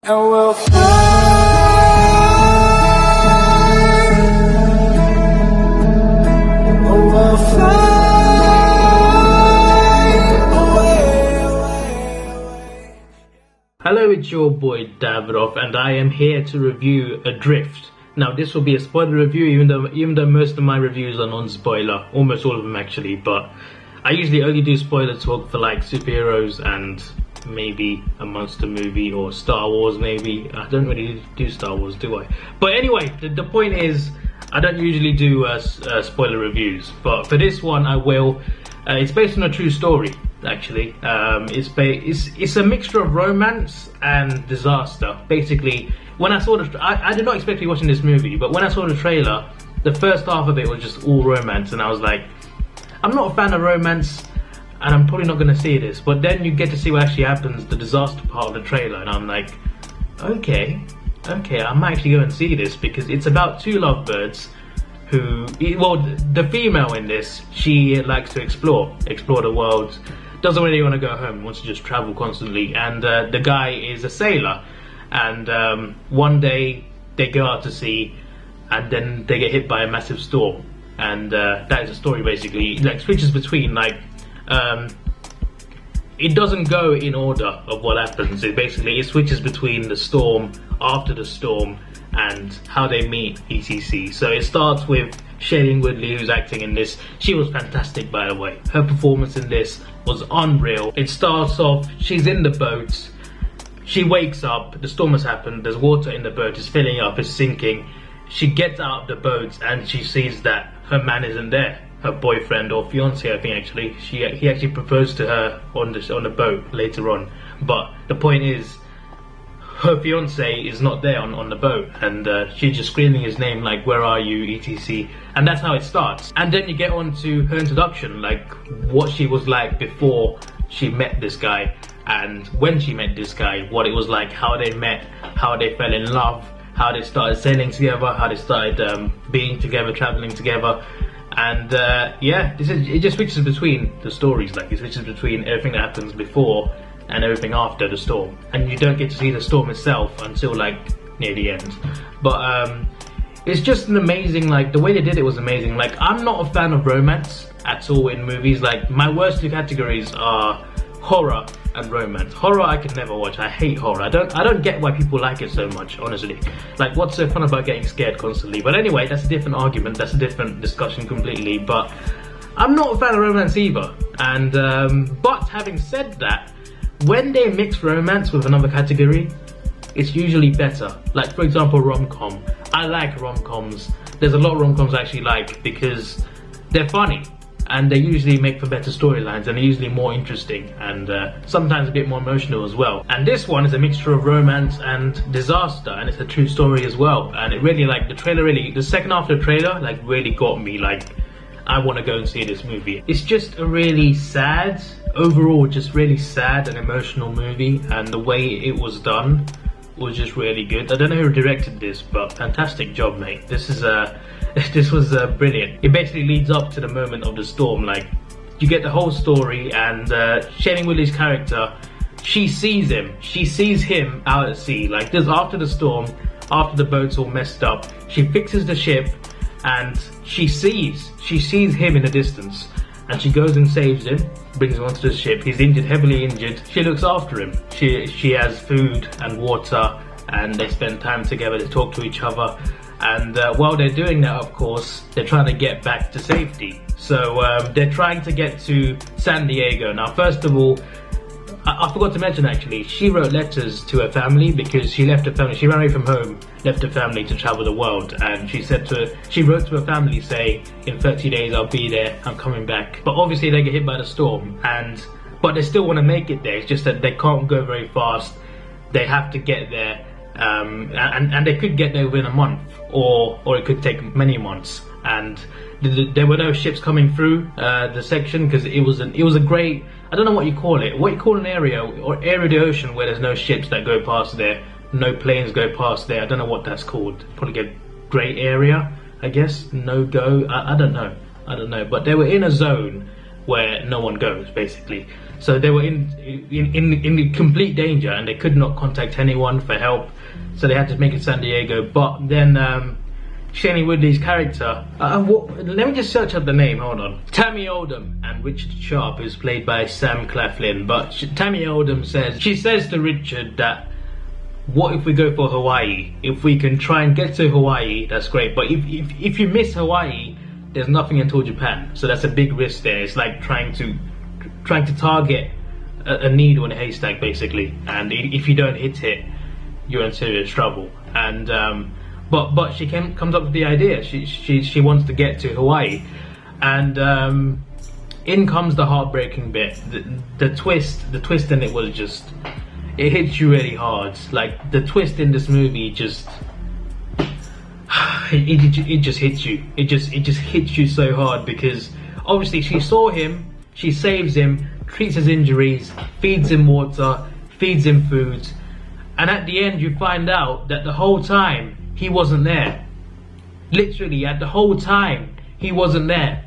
And we'll fly, oh, we'll fly away. Hello, it's your boy Davidoff, and I am here to review Adrift. Now, this will be a spoiler review, even though most of my reviews are non-spoiler, almost all of them actually. But I usually only do spoiler talk for like superheroes and maybe a monster movie or Star Wars maybe. I don't really do Star Wars, do I? But anyway, the point is, I don't usually do spoiler reviews, but for this one I will. It's based on a true story, actually. It's a mixture of romance and disaster. Basically, when I saw I did not expect to be watching this movie, but when I saw the trailer, the first half of it was just all romance, and I was like, I'm not a fan of romance, and I'm probably not going to see this. But then you get to see what actually happens, the disaster part of the trailer, and I'm like, okay, I might actually go and see this, because it's about two lovebirds who, well, the female in this, she likes to explore the world, doesn't really want to go home, wants to just travel constantly, and the guy is a sailor, and one day they go out to sea, and then they get hit by a massive storm, and that is the story basically. It like switches between like, it doesn't go in order of what happens. It switches between the storm, after the storm, and how they meet, etc. So it starts with Shailene Woodley, who's acting in this. She was fantastic, by the way. Her performance in this was unreal. It starts off, she's in the boat, she wakes up, the storm has happened, there's water in the boat, it's filling up, it's sinking. She gets out of the boat and she sees that her man isn't there. Her boyfriend or fiance, I think actually. He actually proposed to her on the boat later on. But the point is, her fiance is not there on the boat, and she's just screaming his name like, where are you, etc. And that's how it starts. And then you get on to her introduction, like what she was like before she met this guy, and when she met this guy, what it was like, how they met, how they fell in love, how they started sailing together, how they started being together, traveling together. And yeah, it just switches between the stories, like it switches between everything that happens before and everything after the storm, and you don't get to see the storm itself until like near the end. But it's just an amazing, like the way they did it was amazing. Like, I'm not a fan of romance at all in movies. Like, my worst two categories are horror and romance. Horror I can never watch. I hate horror. I don't get why people like it so much, honestly. Like, what's so fun about getting scared constantly? But anyway, that's a different argument, that's a different discussion completely. But I'm not a fan of romance either. And but having said that, when they mix romance with another category, it's usually better. Like, for example, rom-com. I like rom-coms. There's a lot of rom-coms I actually like because they're funny, and they usually make for better storylines, and they're usually more interesting, and sometimes a bit more emotional as well. And this one is a mixture of romance and disaster, and it's a true story as well. And it really, like, the second half of the trailer, like, really got me, like, I want to go and see this movie. It's just a really sad, overall just really sad and emotional movie, and the way it was done was just really good. I don't know who directed this, but fantastic job, mate. This was brilliant. It basically leads up to the moment of the storm. Like, you get the whole story, and Shailene Woodley's character, she sees him out at sea. Like, this, after the storm, after the boat's all messed up, she fixes the ship, and she sees him in the distance, and she goes and saves him, brings him onto the ship. He's injured, heavily injured. She looks after him. She has food and water, and they spend time together, they talk to each other. And while they're doing that, of course, they're trying to get back to safety. So they're trying to get to San Diego. Now, first of all, I forgot to mention actually, she wrote letters to her family because she left her family. She ran away from home, left her family to travel the world, and she wrote to her family saying, in 30 days I'll be there, I'm coming back. But obviously they get hit by the storm, but they still want to make it there. It's just that they can't go very fast. They have to get there, and they could get there within a month, or it could take many months. And there were no ships coming through the section because it was a great, I don't know what you call it. What you call an area of the ocean where there's no ships that go past there, no planes go past there. I don't know what that's called. Probably a grey area, I guess. No go. I don't know. But they were in a zone where no one goes, basically. So they were in complete danger, and they could not contact anyone for help. So they had to make it San Diego. But then Shailene Woodley's character, let me just search up the name, hold on. Tammy Oldham and Richard Sharp, who's played by Sam Claflin. But Tammy Oldham says to Richard that, what if we go for Hawaii? If we can try and get to Hawaii, that's great. But if you miss Hawaii, there's nothing until Japan. So that's a big risk there. It's like trying to target a needle in a haystack, basically. And if you don't hit it, you're in serious trouble. And but she comes up with the idea. She wants to get to Hawaii, and in comes the heartbreaking bit. The twist in it was just, it hits you really hard. Like, the twist in this movie just it just hits you. It just hits you so hard, because obviously she saw him, she saves him, treats his injuries, feeds him water, feeds him food, and at the end you find out that the whole time he wasn't there. Literally, at the whole time he wasn't there.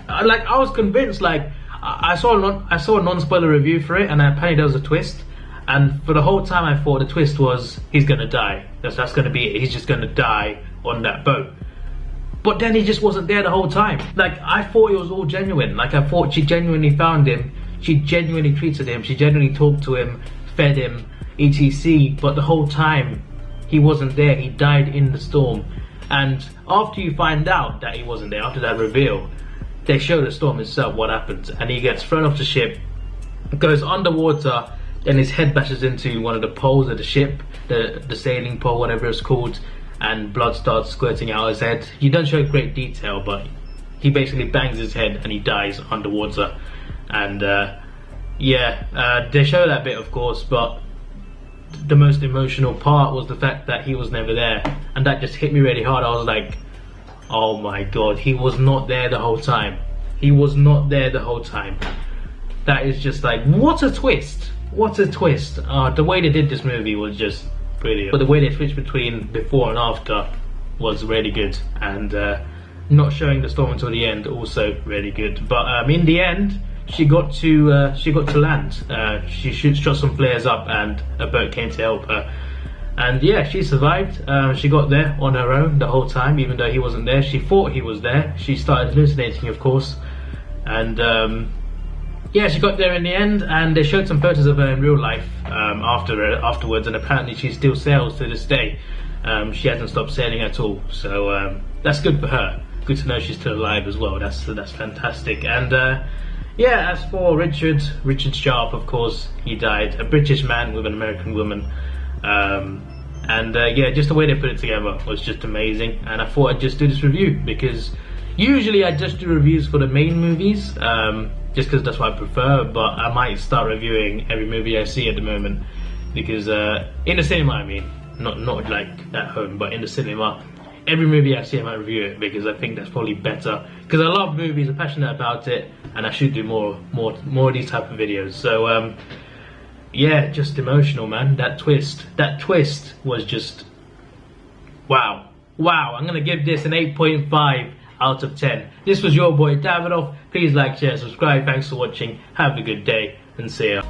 Like, I was convinced. Like, I saw a non-spoiler review for it, and apparently there was a twist. And for the whole time I thought the twist was he's gonna die. That's gonna be it. He's just gonna die on that boat. But then he just wasn't there the whole time. Like, I thought it was all genuine. Like, I thought she genuinely found him. She genuinely treated him. She genuinely talked to him, fed him, etc. But the whole time he wasn't there. He died in the storm. And after you find out that he wasn't there, after that reveal, they show the storm itself, what happens. And he gets thrown off the ship, goes underwater, and his head bashes into one of the poles of the ship, the sailing pole, whatever it's called, and blood starts squirting out his head. You don't show great detail, but he basically bangs his head and he dies underwater. And they show that bit, of course, but the most emotional part was the fact that he was never there, and that just hit me really hard. I was like, oh my god, he was not there the whole time. He was not there the whole time. That is just like, what a twist. What a twist. The way they did this movie was just brilliant. But the way they switched between before and after was really good. And not showing the storm until the end, also really good. But in the end, she got to land. She shot some flares up, and a boat came to help her. And yeah, she survived. She got there on her own the whole time, even though he wasn't there. She thought he was there. She started hallucinating, of course. And yeah, she got there in the end, and they showed some photos of her in real life afterwards, and apparently she still sails to this day. She hasn't stopped sailing at all, so that's good for her. Good to know she's still alive as well. That's fantastic. And yeah, as for Richard Sharp, of course, he died. A British man with an American woman. Yeah, just the way they put it together was just amazing. And I thought I'd just do this review, because usually I just do reviews for the main movies, just because that's what I prefer. But I might start reviewing every movie I see at the moment, because in the cinema, I mean, not like at home, but in the cinema, every movie I see I might review it, because I think that's probably better. Because I love movies, I'm passionate about it, and I should do more of these type of videos. So yeah, just emotional, man. That twist was just wow. I'm gonna give this an 8.5 out of 10. This was your boy Davidoff. Please like, share, subscribe. Thanks for watching. Have a good day, and see ya.